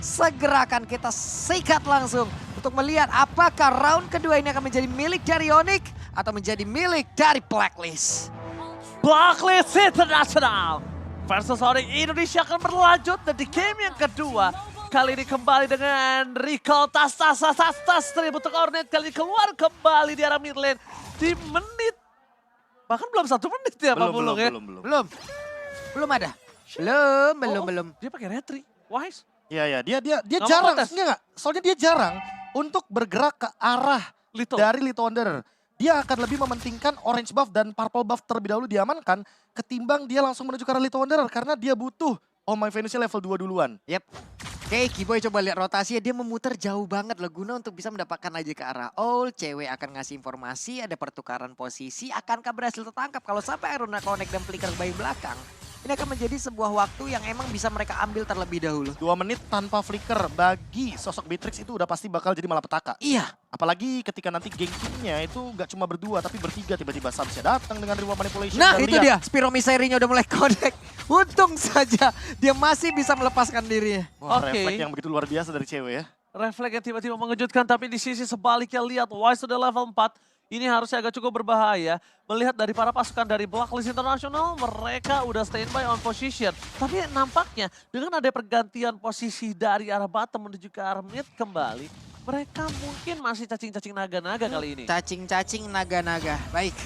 segera akan kita sikat langsung untuk melihat apakah round kedua ini akan menjadi milik dari Onyx atau menjadi milik dari Blacklist. Blacklist International versus Onyx Indonesia akan berlanjut dan di game yang kedua kali ini kembali dengan recall tas tribute untuk Hornet kali ini keluar kembali di arah mid lane di menit bahkan belum 1 menit ya Pak Bulung ya. Belum ada. Belum. Dia pakai retri. Wise. Iya, dia Nggak jarang, mau protes. enggak. Soalnya dia jarang untuk bergerak ke arah Lito. dari Lito Wanderer. Dia akan lebih mementingkan orange buff dan purple buff terlebih dahulu diamankan ketimbang dia langsung menuju ke arah Lito Wanderer karena dia butuh Oh My Venusnya level 2 duluan. Yep. Oke, Kiboy coba lihat rotasinya, dia memutar jauh banget loh guna untuk bisa mendapatkan aja ke arah Owl. Cewek akan ngasih informasi, ada pertukaran posisi, akankah berhasil tertangkap? Kalau sampai Aruna Connect dan Flicker bayi belakang, ini akan menjadi sebuah waktu yang emang bisa mereka ambil terlebih dahulu. 2 menit tanpa flicker bagi sosok Beatrix itu udah pasti bakal jadi malapetaka. Iya. Apalagi ketika nanti gengkingnya itu gak cuma berdua tapi bertiga, tiba-tiba Samsnya datang dengan reward manipulation. Nah dan itu lihat. dia, Spiro Miserinya udah mulai connect. Untung saja dia masih bisa melepaskan dirinya. Wah, Oke. refleks yang begitu luar biasa dari cewek ya. Refleks yang tiba-tiba mengejutkan tapi di sisi sebaliknya lihat Wise sudah level 4. Ini harusnya agak cukup berbahaya. Melihat dari para pasukan dari Blacklist International, mereka udah standby on position. Tapi nampaknya dengan ada pergantian posisi dari arah bottom menuju ke arah mid kembali, mereka mungkin masih cacing-cacing naga-naga kali ini. Cacing-cacing naga-naga. Baik.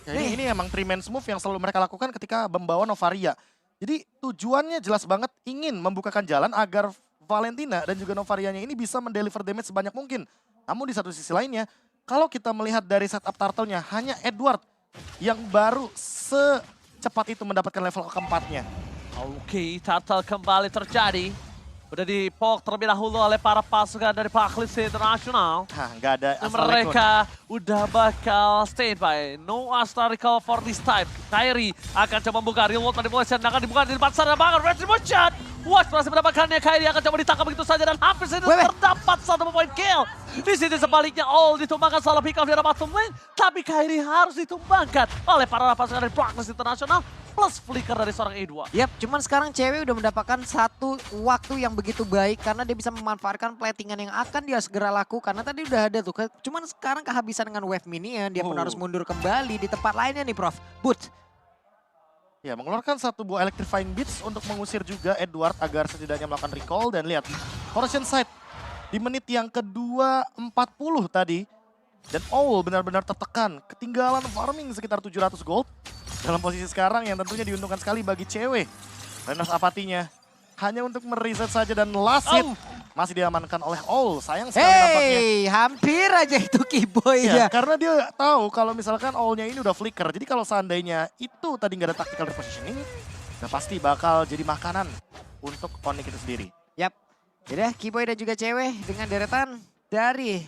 Ya, ini emang 3-man move yang selalu mereka lakukan ketika membawa Novaria. Jadi tujuannya jelas banget ingin membukakan jalan agar Valentina dan juga Novarianya ini bisa mendeliver damage sebanyak mungkin. Namun di satu sisi lainnya, kalau kita melihat dari setup turtle-nya, hanya Edward yang baru secepat itu mendapatkan level keempatnya. Oke, Turtle kembali terjadi. Udah dipok terlebih dahulu oleh para pasukan dari Blacklist International. Hah, nggak ada Dan asal mereka udah bakal standby. No Astra recall for this time. Kyrie akan coba membuka reward manipulation. Akan dibuka di depan sana banget. Retribution. Watch berhasil mendapatkannya. Kyrie akan coba ditangkap begitu saja. Dan hampir saja terdapat 1 point kill. Di sini sebaliknya All ditumbangkan salah pick off di arah bottom lane. Tapi Kyrie harus ditumbangkan oleh para pasukan dari Blacklist International. Plus flicker dari seorang Edward. Yap, cuman sekarang cewek udah mendapatkan satu waktu yang begitu baik karena dia bisa memanfaatkan platingan yang akan dia segera lakukan. Karena tadi udah ada tuh, cuman sekarang kehabisan dengan wave minion, dia pun harus mundur kembali di tempat lainnya nih Prof. Boot. Ya, mengeluarkan satu buah electrifying beats untuk mengusir juga Edward agar setidaknya melakukan recall. Dan lihat, Horizon Sight di menit yang kedua 40 tadi. Dan Owl benar-benar tertekan, ketinggalan farming sekitar 700 gold. Dalam posisi sekarang yang tentunya diuntungkan sekali bagi cewek. Renas Apatinya hanya untuk mereset saja dan last hit masih diamankan oleh Owl. Sayang sekali nampaknya. Hey, hampir aja itu Kiboy Ya, ya. karena dia tahu kalau misalkan Owl-nya ini udah flicker. Jadi kalau seandainya itu tadi nggak ada tactical repositioning, udah pasti bakal jadi makanan untuk Onyx itu sendiri. Yap. Yaudah, Kiboy dan juga cewek dengan deretan dari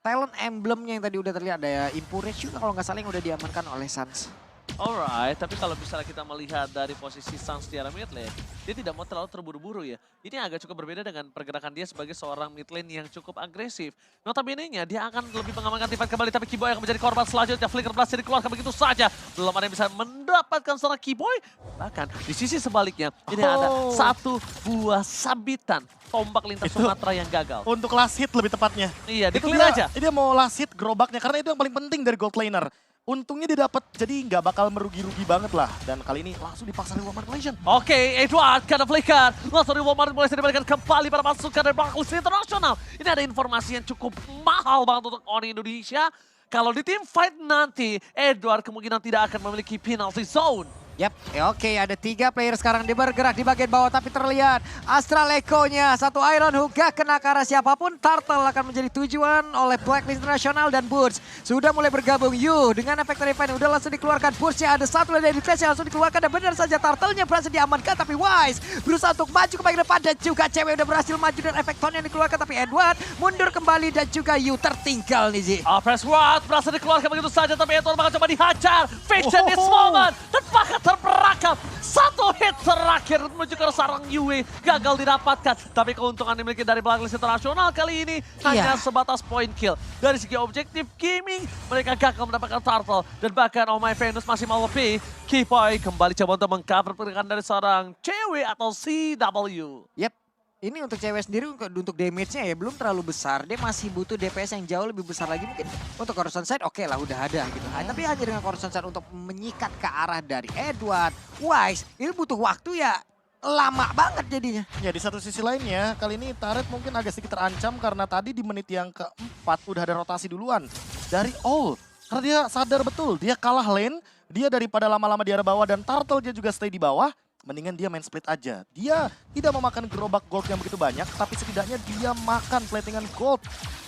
talent emblemnya yang tadi udah terlihat. Ada Impurage juga kalau nggak salah yang udah diamankan oleh Suns. Alright, tapi kalau misalnya kita melihat dari posisi Suns di arah mid lane, dia tidak mau terlalu terburu-buru ya. Ini agak cukup berbeda dengan pergerakan dia sebagai seorang mid lane yang cukup agresif. Notabene-nya dia akan lebih mengamankan Tivan kembali, tapi Kiboy akan menjadi korban selanjutnya. Flicker berhasil dikeluarkan begitu saja. Belum ada yang bisa mendapatkan seorang Kiboy. Bahkan di sisi sebaliknya, ini ada satu buah sabitan tombak lintas Itu Sumatera yang gagal. untuk last hit lebih tepatnya. Iya, Itu di-clear aja. dia mau last hit gerobaknya karena itu yang paling penting dari gold laner. Untungnya dia dapat, jadi nggak bakal merugi-rugi banget lah. Dan kali ini langsung dipaksa reward manipulation. Oke, Edward kena flicker. Langsung reward manipulation diberikan kembali pada pasukan dari Blacklist International. Ini ada informasi yang cukup mahal banget untuk Onyx Indonesia. Kalau di tim fight nanti, Edward kemungkinan tidak akan memiliki penalty zone. Yap, oke ada 3 player sekarang dia bergerak di bagian bawah tapi terlihat Astral Echo-nya. Satu Iron Hook gak kena ke arah siapapun. Turtle akan menjadi tujuan oleh Blacklist International dan Boots sudah mulai bergabung. Dengan efek Refine udah langsung dikeluarkan. Boots-nya ada satu dari defense yang langsung dikeluarkan dan benar saja Turtle-nya berhasil diamankan. Tapi Wise berusaha untuk maju ke bagian depan dan juga cewek udah berhasil maju dan efek Tone yang dikeluarkan. Tapi Edward mundur kembali dan juga tertinggal nih Zi. Press Rod berhasil dikeluarkan begitu saja tapi Edward bakal coba dihajar. Fix in this moment. Dan bahkan terperangkap. Satu hit terakhir menuju ke sarang Yue. Gagal didapatkan. Tapi keuntungan dimiliki dari Blacklist International kali ini hanya sebatas point kill. Dari segi objektif gaming, mereka gagal mendapatkan Turtle. Dan bahkan Oh My Venus masih mau lebih. Kiboy kembali coba untuk meng-cover pergerakan dari seorang cewek atau CW. Yep. Ini untuk cewek sendiri untuk damage-nya ya belum terlalu besar. Dia masih butuh DPS yang jauh lebih besar lagi. Mungkin untuk Corruption Side oke lah udah ada gitu. Tapi hanya dengan Corruption Side untuk menyikat ke arah dari Edward, Wise, ini butuh waktu ya lama banget jadinya. Ya di satu sisi lainnya, kali ini Turret mungkin agak sedikit terancam karena tadi di menit yang keempat udah ada rotasi duluan dari All. Karena dia sadar betul, dia kalah lane, dia daripada lama-lama di arah bawah dan Turtle dia juga stay di bawah, mendingan dia main split aja. Dia tidak memakan gerobak gold yang begitu banyak, tapi setidaknya dia makan platingan gold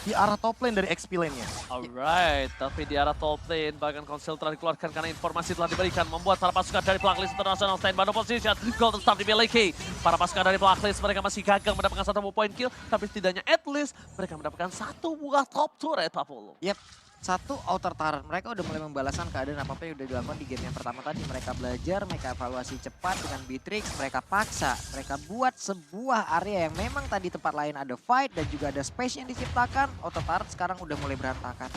di arah top lane dari XP lane-nya. Alright, tapi di arah top lane bahkan konsel telah dikeluarkan karena informasi telah diberikan membuat para pasukan dari Blacklist International stand by the position. Golden Staff dimiliki. Para pasukan dari Blacklist mereka masih gagal mendapatkan satu point kill, tapi setidaknya at least mereka mendapatkan satu buah top turret, Papolo. Yep. Satu outer turret, mereka udah mulai membalaskan keadaan apa-apa yang udah dilakukan di game yang pertama tadi. Mereka belajar, mereka evaluasi cepat dengan Beatrix, mereka paksa, mereka buat sebuah area yang memang tadi tempat lain ada fight dan juga ada space yang diciptakan. Outer turret sekarang udah mulai berantakan.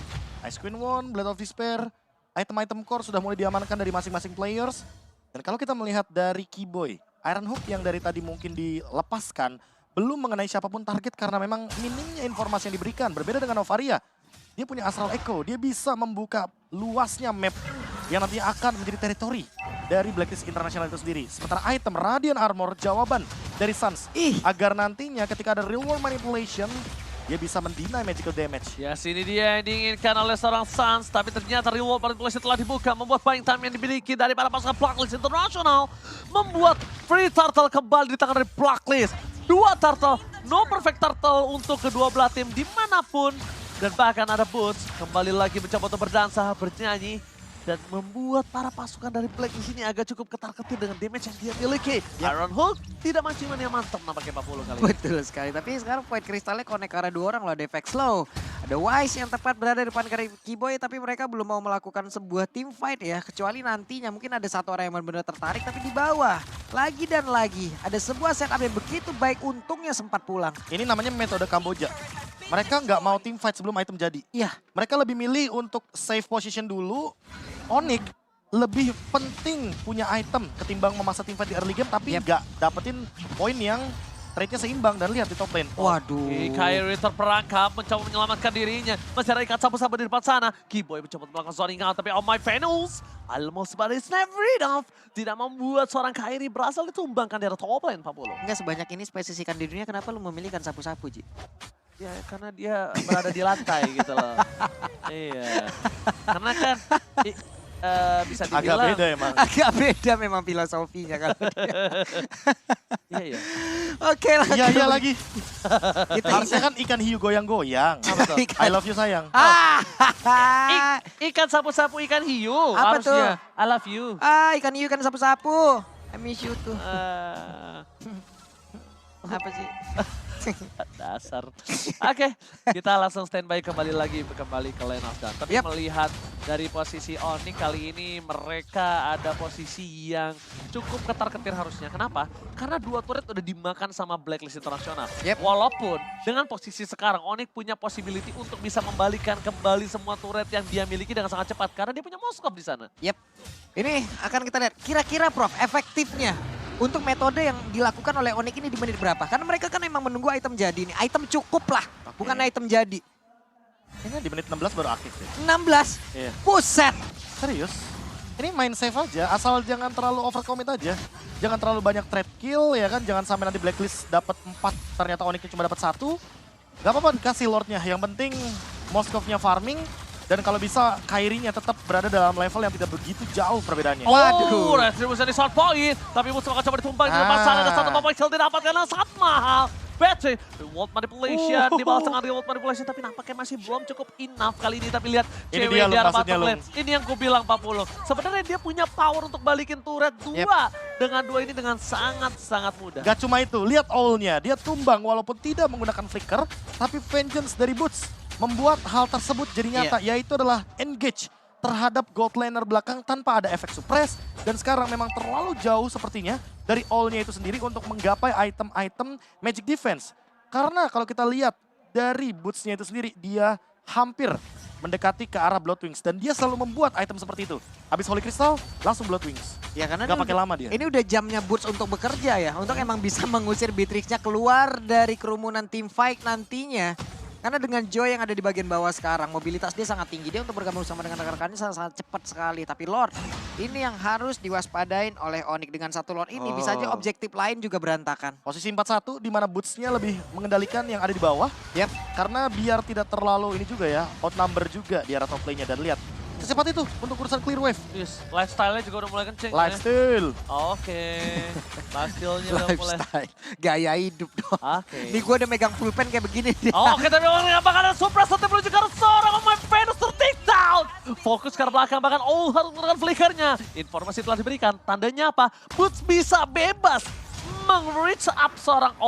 Ice Queen One, Blade of Despair, item-item core sudah mulai diamankan dari masing-masing players. Dan kalau kita melihat dari Keyboy, Iron Hook yang dari tadi mungkin dilepaskan, belum mengenai siapapun target karena memang minimnya informasi yang diberikan. Berbeda dengan Novaria. Dia punya Astral Echo, dia bisa membuka luasnya map yang nanti akan menjadi teritori dari Blacklist International itu sendiri. Sementara item Radiant Armor, jawaban dari Suns. Agar nantinya ketika ada real world manipulation, dia bisa mendinai magical damage. Ya, sini dia yang diinginkan oleh seorang Suns, tapi ternyata real world manipulation telah dibuka, membuat buying time yang dimiliki dari para pasukan Blacklist International, membuat Free Turtle kembali di tangan dari Blacklist. Dua Turtle, no perfect Turtle untuk kedua belah tim dimanapun. Dan bahkan ada Boots kembali lagi mencoba untuk berdansa, bernyanyi. Dan membuat para pasukan dari Black di sini agak cukup ketar-ketir dengan damage yang dia miliki. Iron Hook tidak manciman yang mantap nampaknya 40 kali ini. Betul sekali, tapi sekarang point kristalnya connect ke arah dua orang loh. Ada Efek Slow, ada Wise yang tepat berada di depan Keyboy, tapi mereka belum mau melakukan sebuah team fight ya. Kecuali nantinya mungkin ada satu orang yang benar-benar tertarik, tapi di bawah. Lagi dan lagi, ada sebuah setup yang begitu baik, untungnya sempat pulang. Ini namanya metode Kamboja. Mereka nggak mau team fight sebelum item jadi. Iya. Mereka lebih milih untuk save position dulu. Onyx lebih penting punya item ketimbang memaksa team fight di early game, tapi nggak dapetin poin yang trade-nya seimbang. Dan lihat di top lane. Waduh. Kairi terperangkap, mencoba menyelamatkan dirinya. Masih ada ikat sapu-sapu di depan sana. Keyboy mencoba melakukan zoning out, tapi oh my Venus. Almost but it's never enough. Tidak membuat seorang Kairi berhasil ditumbangkan dari top lane, Pak Polo. Enggak sebanyak ini spesies ikan di dunia, kenapa lu memilih ikan sapu-sapu, Ji? Ya karena dia berada di lantai gitu loh. Iya. Karena kan bisa dibilang. Agak beda emang. Agak beda memang filosofinya kalau dia. Iya, iya. Oke lah. Iya lagi. Kita Harusnya kan ikan hiu goyang-goyang. I love you sayang. Ikan sapu-sapu ikan hiu. Apa harusnya. tuh? I love you. Ikan hiu, ikan sapu-sapu. I miss you tuh. Apa sih? Dasar. Oke, kita langsung standby kembali lagi ke lane of Dawn. Tapi melihat dari posisi Onyx kali ini mereka ada posisi yang cukup ketar-ketir harusnya. Kenapa? Karena dua turret udah dimakan sama Blacklist International. Walaupun dengan posisi sekarang Onyx punya possibility untuk bisa membalikan kembali semua turret yang dia miliki dengan sangat cepat karena dia punya Moskov di sana. Ini akan kita lihat kira-kira Prof efektifnya untuk metode yang dilakukan oleh Onyx ini di menit berapa? Karena mereka kan emang menunggu item jadi nih. Item cukup lah, bukan item jadi. Ini di menit 16 baru aktif ya. 16? Iya. Buset! Serius? Ini main safe aja, asal jangan terlalu overcommit aja. Jangan terlalu banyak trade kill ya kan, jangan sampai nanti Blacklist dapat 4, ternyata Onyx cuma dapat 1. Gak apa-apa dikasih Lordnya, yang penting Moskovnya farming. Dan kalau bisa Kairinya tetap berada dalam level yang tidak begitu jauh perbedaannya. Waduh, retribution di short point. Tapi musuh akan coba ditumpang di depan sana. Ada satu point kill didapatkan yang sangat mahal. Battery, reward manipulation, dibalas dengan reward manipulation. Tapi nampaknya masih belum cukup enough kali ini. Tapi lihat cewek di arah bottom lane. Ini yang gue bilang 40. Sebenarnya dia punya power untuk balikin turret 2. Dengan 2 ini dengan sangat-sangat mudah. Gak cuma itu, lihat all-nya. Dia tumbang walaupun tidak menggunakan flicker. Tapi vengeance dari Boots membuat hal tersebut jadi nyata, yaitu adalah engage terhadap gold laner belakang tanpa ada efek suppress. Dan sekarang memang terlalu jauh sepertinya dari all-nya itu sendiri untuk menggapai item-item magic defense. Karena kalau kita lihat dari Boots-nya itu sendiri, dia hampir mendekati ke arah Bloodwings. Dan dia selalu membuat item seperti itu. Habis Holy Crystal, langsung Bloodwings. Ya karena Gak pakai lama dia. ini udah jamnya Boots untuk bekerja ya. Untuk emang bisa mengusir Beatrix-nya keluar dari kerumunan tim fight nantinya. Karena dengan Joy yang ada di bagian bawah sekarang, mobilitas dia sangat tinggi. Dia untuk bergabung sama dengan rekan-rekannya sangat cepat sekali. Tapi Lord, ini yang harus diwaspadain oleh Onyx. Dengan satu Lord ini bisa aja objektif lain juga berantakan. Posisi 4-1 di mana Boots-nya lebih mengendalikan yang ada di bawah. Yap. Karena biar tidak terlalu ini juga ya, outnumber juga di arah top lane-nya. Dan lihat, secepat itu untuk urusan clear wave. Yes, lifestyle-nya juga udah mulai kenceng. Lifestyle. Oke, lifestyle-nya udah mulai. Lifestyle. Gaya hidup dong. Oke. Ini gue udah megang pulpen kayak begini. Oke, tapi orang apakah ada Supra satu menuju ke arah seorang pemain Venus ter-take down. Fokus ke arah belakang, bahkan harus menggunakan flickernya. Informasi telah diberikan, tandanya apa? Boots bisa bebas meng-reach up seorang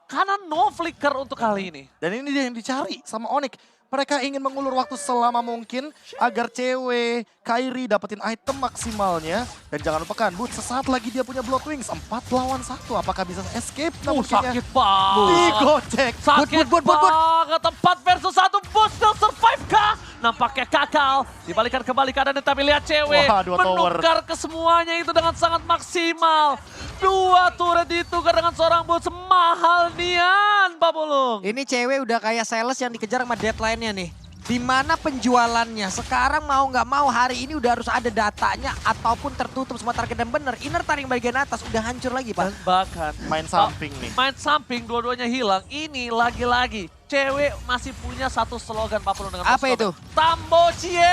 karena no flicker untuk kali ini. Dan ini dia yang dicari sama Onyx. Mereka ingin mengulur waktu selama mungkin agar cewek Kairi dapetin item maksimalnya. Dan jangan lupakan, Boots sesaat lagi dia punya Blood Wings. 4 lawan 1. Apakah bisa escape? Namun Sakit banget. digocek. Sakit Bud. banget. 4 versus 1. Boots still survive kah? Nampaknya kakal. Dibalikan kembali keadaan, tapi lihat cewek. Wah, 2 tower. Menukar ke semuanya itu dengan sangat maksimal. 2 turret ditukar dengan seorang Boots. Mahal nian, Pak Pulung. Ini cewek udah kayak sales yang dikejar sama deadline-nya nih. Di mana penjualannya? Sekarang mau nggak mau hari ini udah harus ada datanya ataupun tertutup semua target dan bener. Inner taring bagian atas udah hancur lagi, Pak. Dan bahkan Main samping nih. main samping dua-duanya hilang. Ini lagi-lagi cewek masih punya satu slogan Pak Pulung dengan Apa slogan, itu? Tambocie.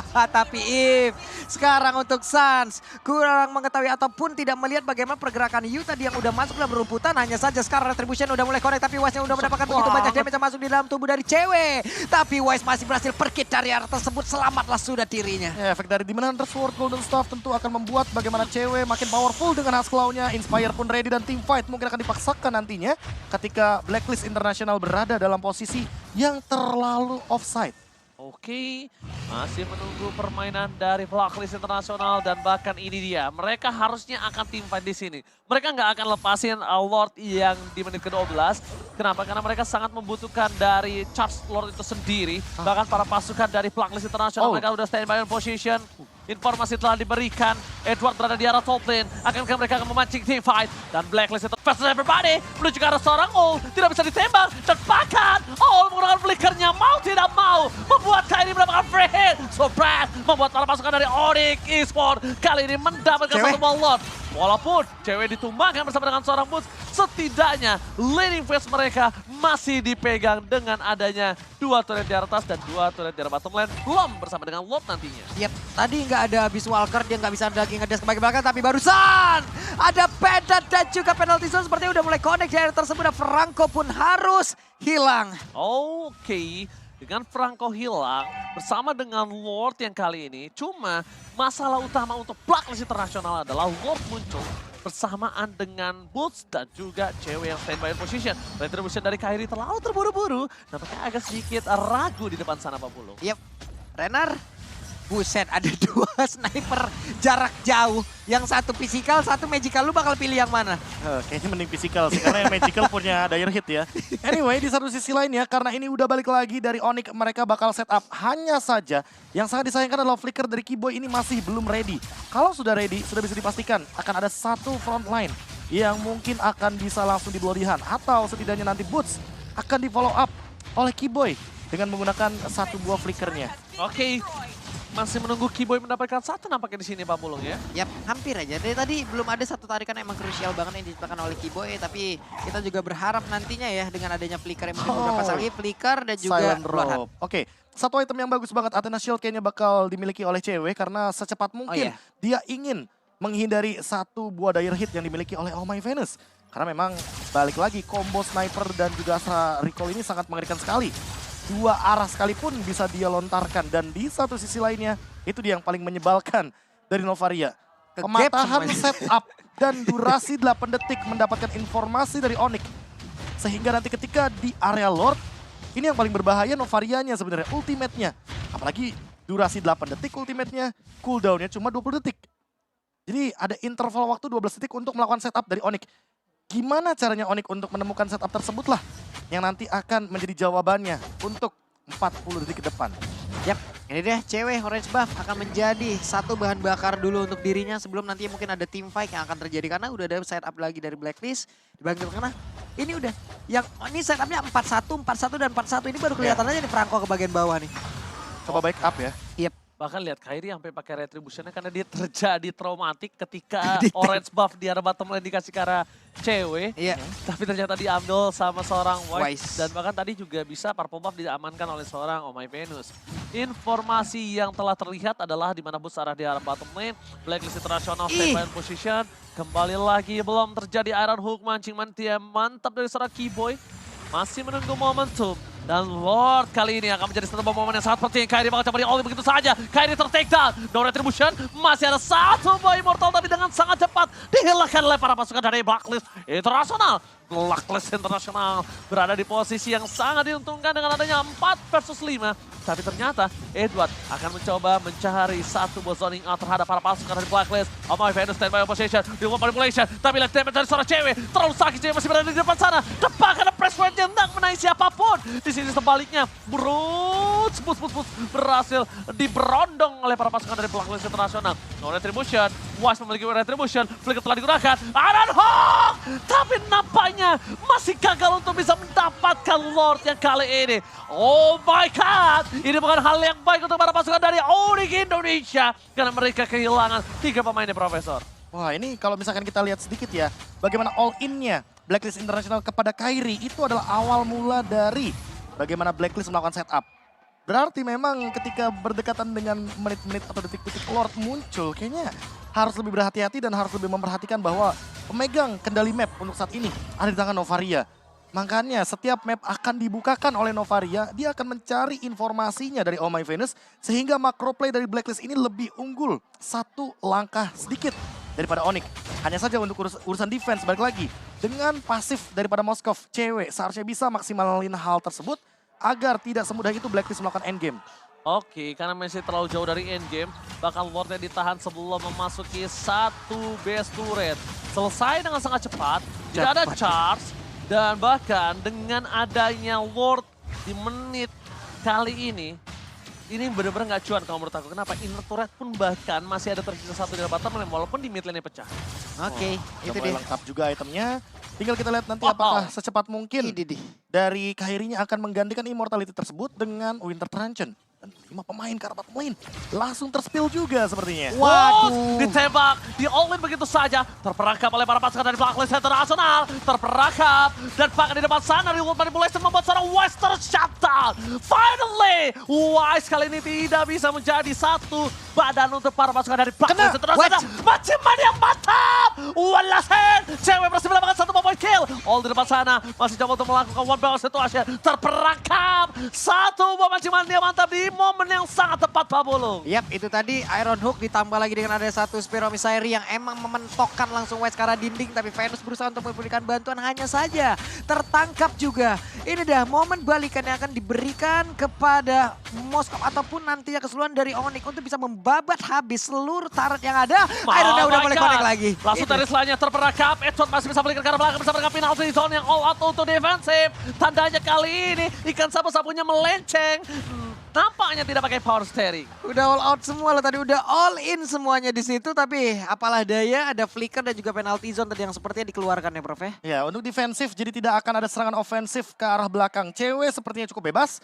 Tapi If, sekarang untuk Suns kurang mengetahui ataupun tidak melihat bagaimana pergerakan Yu tadi yang udah masuk dalam berumputan. Hanya saja sekarang Retribution udah mulai connect, tapi Wise udah mendapatkan begitu banyak damage yang masuk di dalam tubuh dari cewek. Tapi Wise masih berhasil perkit dari arah tersebut, selamatlah sudah dirinya. Ya, efek dari Demon Hunter Sword Golden Staff tentu akan membuat bagaimana cewek makin powerful dengan Husk Claw-nya. Inspire pun ready dan team fight mungkin akan dipaksakan nantinya ketika Blacklist International berada dalam posisi yang terlalu offside. Oke, masih menunggu permainan dari Blacklist Internasional dan bahkan ini dia. Mereka harusnya akan team fight di sini. Mereka nggak akan lepasin Lord yang di menit ke-12. Kenapa? Karena mereka sangat membutuhkan dari charge Lord itu sendiri. Bahkan para pasukan dari Blacklist Internasional mereka udah standby on position. Informasi telah diberikan. Edward berada di arah top lane. Akankah mereka akan memancing team fight? Dan Blacklist itu versus everybody menuju ke arah seorang tidak bisa ditembak. Dan bahkan menggunakan flickernya mau tidak mau membuat Kairi mendapatkan free hit. So Brad membuat para pasukan dari Onyx Esports kali ini mendapatkan satu ball Lord. Walaupun cewek ditumbangkan bersama dengan seorang Boots, setidaknya leading phase mereka masih dipegang dengan adanya 2 turret di atas dan 2 turret di arah bottom lane. Belum bersama dengan Lord nantinya. Yap, tadi nggak ada Beast Walker, dia nggak bisa lagi ngedes ke bagian belakang, tapi barusan ada Pedat dan juga penalty zone sepertinya udah mulai connect di area tersebut dan Franco pun harus hilang. Oke. Dengan Franco hilang bersama dengan Lord yang kali ini. Cuma masalah utama untuk Blacklist Internasional adalah Lord muncul bersamaan dengan Boots dan juga cewek yang standby position. Retribution dari Kairi terlalu terburu-buru. Nampaknya agak sedikit ragu di depan sana Pak Pulung. Yap, Renar. Buset, ada 2 sniper jarak jauh. Yang satu physical, satu magical. Lu bakal pilih yang mana? Kayaknya mending physical sih, karena yang magical punya dire hit ya. Anyway, di satu sisi lainnya, karena ini udah balik lagi dari Onyx, mereka bakal setup. Hanya saja, yang sangat disayangkan adalah flicker dari Kiboy ini masih belum ready. Kalau sudah ready, sudah bisa dipastikan akan ada satu front line yang mungkin akan bisa langsung di bloodihan. Atau setidaknya nanti Boots akan di follow up oleh Kiboy dengan menggunakan satu buah flickernya. Oke. Masih menunggu Kiboy mendapatkan satu nampaknya di sini Pak Pulung ya. Yap, hampir aja. Dari tadi belum ada satu tarikan yang emang krusial banget yang diciptakan oleh Kiboy. Tapi kita juga berharap nantinya ya dengan adanya flicker yang mungkin beberapa kali. Flicker dan juga Silent Bloodhound. Rope. Oke, satu item yang bagus banget. Athena Shield kayaknya bakal dimiliki oleh cewek karena secepat mungkin dia ingin menghindari satu buah dire hit yang dimiliki oleh Oh My Venus. Karena memang balik lagi combo sniper dan juga Astra recall ini sangat mengerikan sekali. 2 arah sekalipun bisa dia lontarkan. Dan di satu sisi lainnya, itu dia yang paling menyebalkan dari Novaria. Pematahan setup dan durasi 8 detik mendapatkan informasi dari Onyx. Sehingga nanti ketika di area Lord, ini yang paling berbahaya Novarianya sebenarnya, ultimate-nya. Apalagi durasi 8 detik ultimate-nya, cooldown-nya cuma 20 detik. Jadi ada interval waktu 12 detik untuk melakukan setup dari Onyx. Gimana caranya Onyx untuk menemukan setup tersebut lah yang nanti akan menjadi jawabannya untuk 40 detik ke depan. Yap, Ini deh, cewek Orange Buff akan menjadi satu bahan bakar dulu untuk dirinya sebelum nanti mungkin ada team fight yang akan terjadi. Karena udah ada setup lagi dari Blacklist di bagian tengah. Ini udah, ini setupnya 4-1, 4-1 dan 4-1. Ini baru kelihatan aja nih Franco ke bagian bawah nih. Coba back up ya. Yep. Bahkan lihat Kairi sampai pakai retributionnya karena dia terjadi traumatik ketika orange buff di arah bottom lane dikasih ke arah cewek. Iya. Tapi ternyata diambil sama seorang Wise. Wise. Dan bahkan tadi juga bisa purple buff diamankan oleh seorang Oh My Venus. Informasi yang telah terlihat adalah di mana bus arah di arah bottom lane. Blacklist International stay by position. Kembali lagi belum terjadi Iron Hook mancing mantia mantap dari seorang Keyboy. Masih menunggu momentum. Dan Lord kali ini akan menjadi satu momen yang sangat penting. Kairi bakal coba di-all begitu saja. Kairi ter-take down. No retribution. Masih ada satu boy immortal tapi dengan sangat cepat dihilangkan oleh para pasukan dari Blacklist International. Blacklist International berada di posisi yang sangat diuntungkan dengan adanya 4 versus 5. Tapi ternyata Edward akan mencoba mencari satu bot zoning out terhadap para pasukan dari Blacklist. Oh My Venus standby opposition. Dilakukan manipulation. Tapi lihat damage dari seorang cewek. Terlalu sakit cewek masih berada di depan sana. Depan karena press point yang hendak menaik siapapun. Di sini sebaliknya. Bus berhasil diberondong oleh para pasukan dari Blacklist International. No retribution. Wise memiliki retribution. Flicker telah digunakan. Iron Hawk! Tapi nampaknya masih gagal untuk bisa mendapatkan Lord yang kali ini. Oh my God! Ini bukan hal yang baik untuk para pasukan dari Onyx Indonesia. Karena mereka kehilangan 3 pemainnya, Profesor. Wah, ini kalau misalkan kita lihat sedikit ya, bagaimana all-in-nya Blacklist International kepada Kairi itu adalah awal mula dari bagaimana Blacklist melakukan setup. Berarti memang ketika berdekatan dengan menit-menit atau detik-detik Lord muncul, kayaknya harus lebih berhati-hati dan harus lebih memperhatikan bahwa pemegang kendali map untuk saat ini ada di tangan Novaria. Makanya setiap map akan dibukakan oleh Novaria, dia akan mencari informasinya dari Oh My Venus sehingga macro play dari Blacklist ini lebih unggul satu langkah sedikit daripada Onyx. Hanya saja untuk urusan defense, balik lagi. Dengan pasif daripada Moskov, cewek seharusnya bisa maksimalin hal tersebut agar tidak semudah itu Blacklist melakukan endgame. Oke, karena masih terlalu jauh dari endgame, bakal Lordnya ditahan sebelum memasuki satu base turret. Selesai dengan sangat cepat, tidak ada charge, dan bahkan dengan adanya Lord di menit kali ini benar-benar nggak cuan kalau menurut aku. Kenapa? Inner turret pun bahkan masih ada tersisa satu di bottom lane walaupun di mid lane pecah. Oke, itu Udah dia. mulai lengkap juga itemnya. Tinggal kita lihat nanti apakah secepat mungkin dari Kairinya akan menggantikan immortality tersebut dengan Winter Truncheon. Dan 5 pemain ke arah bottom lane langsung terspill juga sepertinya. Waduh, ditembak, di-all-in begitu saja. Terperangkap oleh para pasukan dari Blacklist International. Terperangkap, dan bahkan di depan sana Remote Manipulation membuat seorang Wise shutdown. Finally, Wise kali ini tidak bisa menjadi satu badan untuk para pasukan dari Blacklist International. Maciman yang mantap! Walasen, cewek berhasil mendapatkan satu point kill. All di depan sana, masih coba untuk melakukan one balance situation. Terperangkap, satu maciman dia mantap di momen yang sangat tepat, Pak Bolo. Yap, itu tadi Iron Hook ditambah lagi dengan ada satu Spear Misary yang emang mementokkan langsung Wise ke arah dinding. Tapi Venus berusaha untuk memberikan bantuan, hanya saja tertangkap juga. Ini dah momen balikan yang akan diberikan kepada Moskov ataupun nantinya keseluruhan dari Onyx untuk bisa membabat habis seluruh turret yang ada. Iron udah mulai connect lagi. Langsung dari selanjutnya terperangkap. Edward masih bisa balikan ke arah belakang bersama dengan penalty zone yang all out untuk defensif. Tandanya kali ini ikan sapu-sapunya melenceng. Nampaknya tidak pakai power steering. Udah all out semua loh tadi, udah all in semuanya di situ. Tapi apalah daya, ada flicker dan juga penalty zone tadi yang sepertinya dikeluarkan ya Prof ya. Ya, untuk defensif jadi tidak akan ada serangan ofensif ke arah belakang. Cewek sepertinya cukup bebas.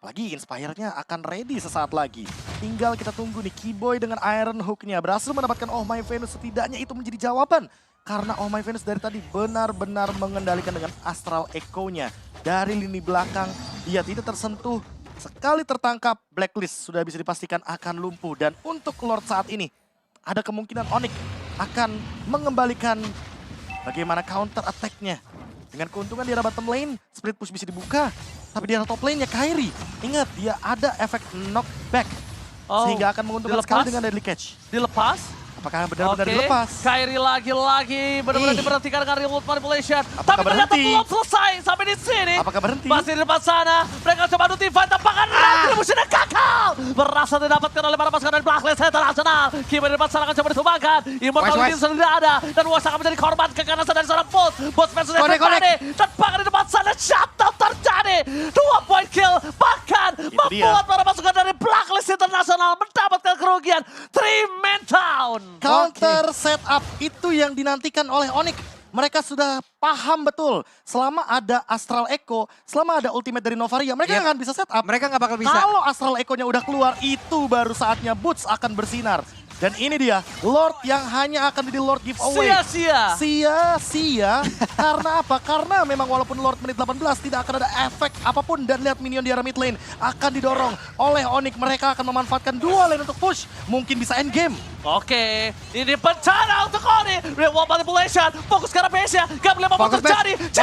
Apalagi Inspire-nya akan ready sesaat lagi. Tinggal kita tunggu nih Keyboy dengan Iron Hook-nya berhasil mendapatkan Oh My Venus. Setidaknya itu menjadi jawaban. Karena Oh My Venus dari tadi benar-benar mengendalikan dengan Astral Echo-nya. Dari lini belakang dia tidak tersentuh. Sekali tertangkap, Blacklist sudah bisa dipastikan akan lumpuh. Dan untuk Lord saat ini, ada kemungkinan Onyx akan mengembalikan bagaimana counter attack-nya. Dengan keuntungan di arah bottom lane, split push bisa dibuka. Tapi di arah top lane-nya Kairi, ingat dia ada efek knockback. Sehingga akan menguntungkan sekali dengan deadly catch. Dilepas. Apakah benar-benar dilepas? Kairi lagi-lagi benar-benar diberhentikan dengan remote manipulation. Apakah Tapi ternyata berhenti? belum selesai sampai di sini. Apakah berhenti? Masih di depan sana. Mereka coba notify tampakan retribution gagal. Berasa didapatkan oleh para pasukan dari Blacklist International. Keyboy di depan sana akan coba ditumbangkan. Immortality sudah tidak ada. Dan Wise akan menjadi korban keganasan dari seorang bot. Bot versus terjadi. Dan bahkan di depan sana shutdown terjadi. 2 point kill. Bahkan membuat para pasukan dari Blacklist International Nasional mendapatkan kerugian 3 man down. Counter setup itu yang dinantikan oleh Onyx. Mereka sudah paham betul. Selama ada Astral Echo, selama ada ultimate dari Novaria, mereka Yep. nggak akan bisa setup. Mereka nggak bakal bisa. Kalau Astral Echo-nya udah keluar, itu baru saatnya Boots akan bersinar. Dan ini dia, Lord yang hanya akan jadi Lord giveaway. Sia-sia. Sia-sia. Karena apa? Karena memang walaupun Lord menit 18 tidak akan ada efek apapun. Dan lihat minion di arah mid lane akan didorong oleh Onyx. Mereka akan memanfaatkan dua lane untuk push. Mungkin bisa endgame. Oke, ini bencana untuk Oni. Reward manipulation, fokus ke arah base-nya. Gak boleh apa-apa Fokus terjadi. Itu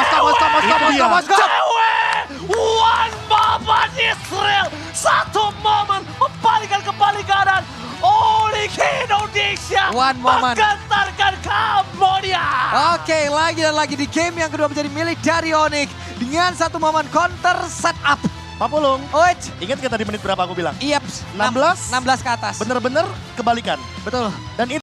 dia. Cewek! One moment Israel. Satu momen membalikkan kembali kanan. Onyx Indonesia One moment. menggentarkan Kambodia. Oke, lagi dan lagi di game yang kedua menjadi milik dari Onyx. Dengan satu momen counter setup. Pak Pulung, Oj, ingat gak tadi menit berapa aku bilang? iya, 16? 16 ke atas. Bener-bener kebalikan. Betul. Dan